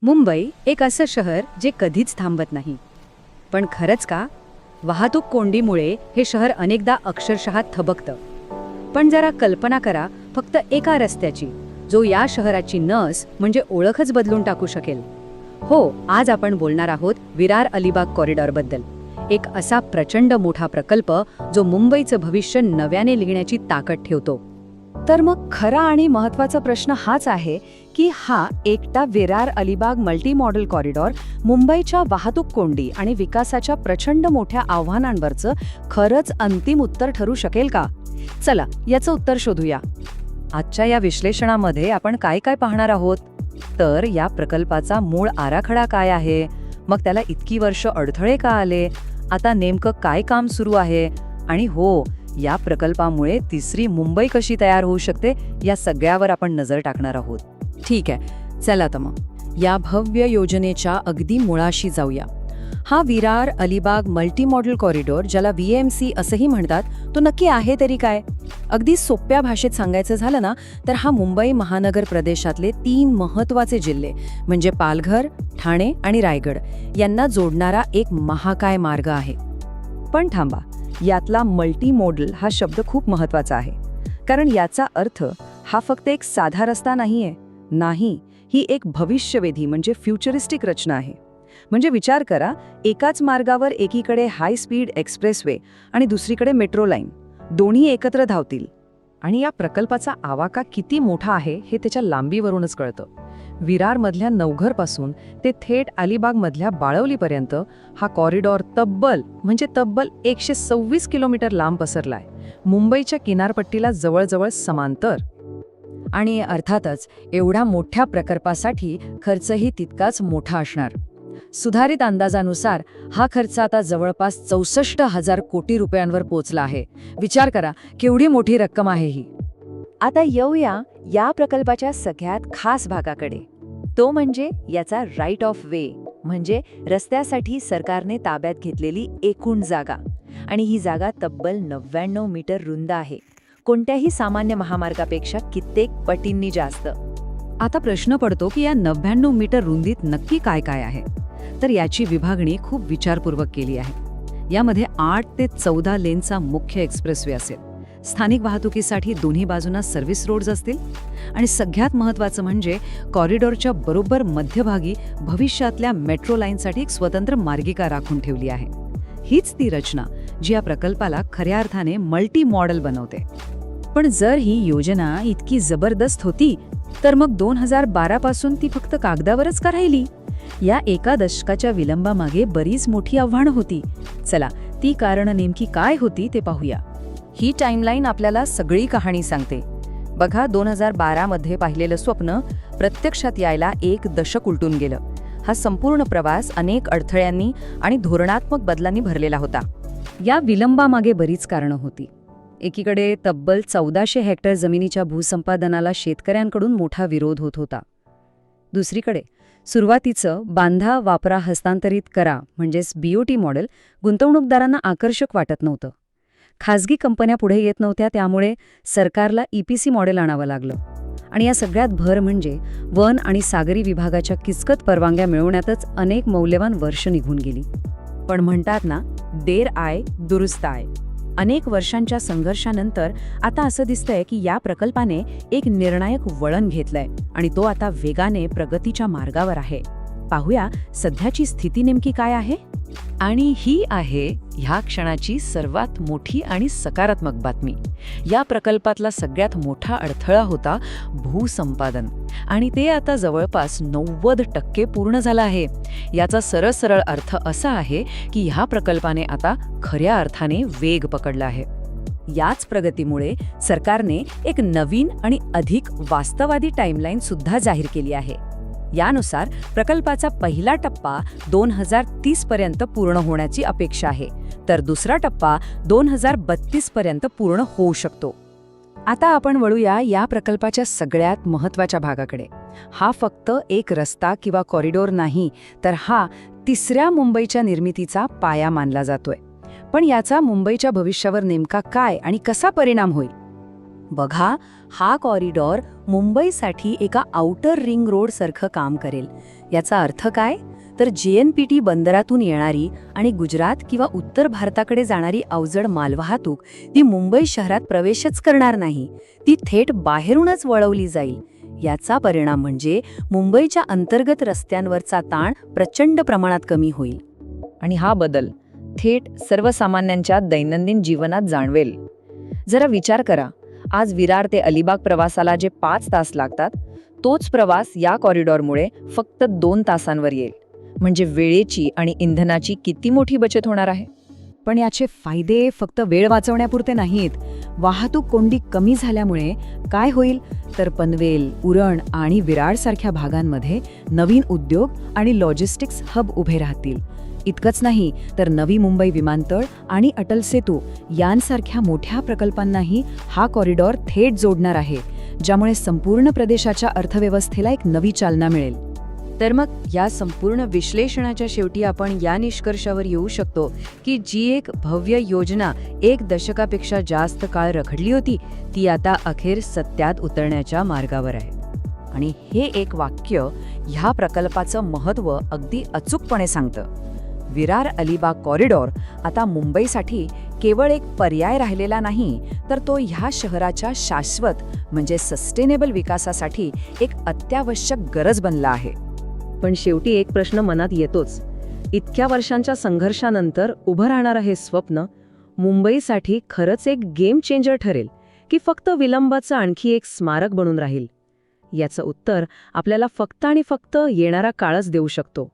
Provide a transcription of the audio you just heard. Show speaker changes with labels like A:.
A: मुंबई एक असं शहर जे कधीच थांबत नाही. पण खरंच का? वाहतूक कोंडीमुळे हे शहर अनेकदा अक्षरशः थबकतं. पण जरा कल्पना करा फक्त एका रस्त्याची, जो या शहराची नस म्हणजे ओळखच बदलून टाकू शकेल. हो, आज आपण बोलणार आहोत विरार अलिबाग कॉरिडॉरबद्दल. एक असा प्रचंड मोठा प्रकल्प जो मुंबईचं भविष्य नव्याने लिहिण्याची ताकद ठेवतो. तर मग खरा आणि महत्त्वाचा प्रश्न हाच आहे की हा एकटा Virar Alibag multi model corridor मुंबईच्या वाहतूक कोंडी आणि विकासाच्या प्रचंड मोठ्या आव्हानांवरचं खरंच अंतिम उत्तर ठरू शकेल का? चला याचं उत्तर शोधूया. आजच्या या विश्लेषणामध्ये आपण काय काय पाहणार आहोत? तर या प्रकल्पाचा मूळ आराखडा काय आहे, मग त्याला इतकी वर्ष अडथळे का आले, आता नेमकं काय काम सुरू आहे, आणि हो, या प्रकल्पामुळे तिसरी मुंबई कशी तयार होऊ शकते या सगळ्यावर आपण नजर टाकणार आहोत. ठीक आहे, चला तर मग या भव्य योजनेच्या अगदी मुळाशी जाऊया. हा Virar Alibag multi model corridor, ज्याला VMC असंही म्हणतात, तो नक्की आहे तरी काय? अगदी सोप्या भाषेत सांगायचं झालं ना, तर हा मुंबई महानगर प्रदेशातले 3 महत्त्वाचे जिल्हे म्हणजे पालघर, ठाणे आणि रायगड यांना जोडणारा एक महाकाय मार्ग आहे. पण थांबा, यातला मल्टी मॉडेल हा शब्द खूप महत्त्वाचा आहे, कारण याचा अर्थ हा फक्त एक साधा रस्ता नाहीये. नाही, ही एक भविष्यवेधी म्हणजे फ्युचरिस्टिक रचना आहे. म्हणजे विचार करा, एकाच मार्गावर एकीकडे हाय स्पीड एक्सप्रेसवे आणि दुसरीकडे मेट्रो लाईन, दोन्ही एकत्र धावतील. आणि या प्रकल्पाचा आवाका किती मोठा आहे हे त्याच्या लांबीवरूनच कळतं. विरारमधल्या नवघरपासून ते थेट अलिबागमधल्या बाळवलीपर्यंत हा कॉरिडॉर तब्बल 126 किलोमीटर लांब पसरलाय, मुंबईच्या किनारपट्टीला जवळजवळ समांतर. आणि अर्थातच एवढ्या मोठ्या प्रकल्पासाठी खर्चही तितकाच मोठा असणार. सुधारित अंदाजानुसार हा खर्च आता जवळपास 64,000 कोटी रुपयांवर पोहोचला आहे. विचार करा, केवढी मोठी रक्कम आहे ही. आता येऊया या प्रकल्पाच्या सगळ्यात खास भागाकडे. तो म्हणजे याचा राईट ऑफ वे, म्हणजे रस्त्यासाठी सरकारने ताब्यात घेतलेली एकूण जागा. आणि ही जागा तब्बल 99 मीटर रुंद आहे, कोणत्याही सामान्य महामार्गापेक्षा कित्येक पटींनी जास्त. आता प्रश्न पडतो की या 99 मीटर रुंदीत नक्की काय काय आहे? तर याची विभागणी खूप विचारपूर्वक केली आहे. यामध्ये 8 ते 14 लेनचा मुख्य एक्सप्रेसवे असेल, स्थानिक वाहतुकीसाठी दोन्ही बाजूंना सर्व्हिस रोड्स असतील, आणि सगळ्यात महत्त्वाचं म्हणजे कॉरिडॉरच्या बरोबर मध्यभागी भविष्यातल्या मेट्रो लाईनसाठी एक स्वतंत्र मार्गिका राखून ठेवली आहे. हीच ती रचना जी या प्रकल्पाला खऱ्या अर्थाने मल्टी मॉडेल बनवते. पण जर ही योजना इतकी जबरदस्त होती, तर मग 2012 पासून ती फक्त कागदावरच का राहिली? या एका दशकाच्या विलंबामागे बरीच मोठी आव्हानं होती. चला, ती कारणं नेमकी काय होती ते पाहूया. ही टाइमलाईन आपल्याला सगळी कहाणी सांगते. बघा, 2012 मध्ये पाहिलेलं स्वप्न प्रत्यक्षात यायला 1 दशक उलटून गेलं. हा संपूर्ण प्रवास अनेक अडथळ्यांनी आणि धोरणात्मक बदलांनी भरलेला होता. या विलंबामागे बरीच कारणं होती. एकीकडे तब्बल 1400 हेक्टर जमिनीच्या भूसंपादनाला शेतकऱ्यांकडून मोठा विरोध होत होता. दुसरीकडे सुरुवातीचं बांधा वापरा हस्तांतरित करा म्हणजेच BOT मॉडेल गुंतवणूकदारांना आकर्षक वाटत नव्हतं. खाजगी कंपन्या पुढे येत नव्हत्या, त्यामुळे सरकारला EPC मॉडेल आणावं लागलं. आणि या सगळ्यात भर म्हणजे वन आणि सागरी विभागाच्या किचकट परवानग्या मिळवण्यातच अनेक मौल्यवान वर्ष निघून गेली. पण म्हणतात ना, देर आय दुरुस्त आय. अनेक वर्षांच्या संघर्षानंतर आता असं दिसतंय की या प्रकल्पाने एक निर्णायक वळण घेतलंय आणि तो आता वेगाने प्रगतीच्या मार्गावर आहे. पाहूया सध्याची स्थिती नेमकी काय आहे. आणि ही आहे ह्या क्षणाची सर्वात मोठी आणि सकारात्मक बातमी. या प्रकल्पातला सगळ्यात मोठा अडथळा होता भूसंपादन, आणि ते आता जवळपास 90% पूर्ण झालं आहे. याचा सरळ अर्थ असा आहे की ह्या प्रकल्पाने आता खऱ्या अर्थाने वेग पकडला आहे. याच प्रगतीमुळे सरकारने एक नवीन आणि अधिक वास्तववादी टाइमलाईन सुद्धा जाहीर केली आहे. यानुसार प्रकल्पाचा पहिला टप्पा 2030 पर्यंत पूर्ण होण्याची अपेक्षा आहे, तर दुसरा टप्पा 2032 पर्यंत पूर्ण होऊ शकतो. आता आपण वळूया या प्रकल्पाच्या सगळ्यात महत्त्वाच्या भागाकडे. हा फक्त एक रस्ता किंवा कॉरिडॉर नाही, तर हा तिसऱ्या मुंबईच्या निर्मितीचा पाया मानला जातोय. पण याचा मुंबईच्या भविष्यावर नेमका काय आणि कसा परिणाम होईल? बघा, हा कॉरिडॉर मुंबईसाठी एका आउटर रिंग रोडसारखं काम करेल. याचा अर्थ काय? तर JNPT बंदरातून येणारी आणि गुजरात किंवा उत्तर भारताकडे जाणारी अवजड मालवाहतूक ती मुंबई शहरात प्रवेशच करणार नाही. ती थेट बाहेरूनच वळवली जाईल. याचा परिणाम म्हणजे मुंबईच्या अंतर्गत रस्त्यांवरचा ताण प्रचंड प्रमाणात कमी होईल.
B: आणि हा बदल थेट सर्वसामान्यांच्या दैनंदिन जीवनात जाणवेल. जरा विचार करा, आज विरार ते अलिबाग प्रवासाला जे 5 तास लागतात, तोच प्रवास या कॉरिडॉरमुळे फक्त 2 तासांवर येईल. म्हणजे वेळेची आणि इंधनाची किती मोठी बचत होणार आहे.
A: पण याचे फायदे फक्त वेळ वाचवण्यापुरते नाहीत. वाहतूक कोंडी कमी झाल्यामुळे काय होईल तर पनवेल, उरण आणि विरारसारख्या भागांमध्ये नवीन उद्योग आणि लॉजिस्टिक्स हब उभे राहतील. इतकंच नाही तर नवी मुंबई विमानतळ आणि अटल सेतू यांसारख्या मोठ्या प्रकल्पांनाही हा कॉरिडॉर थेट जोडणार आहे, ज्यामुळे संपूर्ण प्रदेशाच्या अर्थव्यवस्थेला एक नवी चालना मिळेल. तर मग या संपूर्ण विश्लेषणाच्या शेवटी आपण या निष्कर्षावर येऊ शकतो की जी एक भव्य योजना 1 दशकापेक्षा जास्त काळ रखडली होती, ती आता अखेर सत्यात उतरण्याच्या मार्गावर आहे. आणि हे एक वाक्य ह्या प्रकल्पाचं महत्त्व अगदी अचूकपणे सांगतं. विरार अलिबाग कॉरिडॉर आता मुंबईसाठी केवळ एक पर्याय राहिलेला नाही, तर तो ह्या शहराच्या शाश्वत म्हणजे सस्टेनेबल विकासासाठी एक अत्यावश्यक गरज बनला आहे. पण शेवटी एक प्रश्न मनात येतोच. इतक्या वर्षांच्या संघर्षानंतर उभं राहणारं हे स्वप्न मुंबईसाठी खरंच एक गेम चेंजर ठरेल की फक्त विलंबाचं आणखी एक स्मारक बनून राहील? याचं उत्तर आपल्याला फक्त आणि फक्त येणारा काळच देऊ शकतो.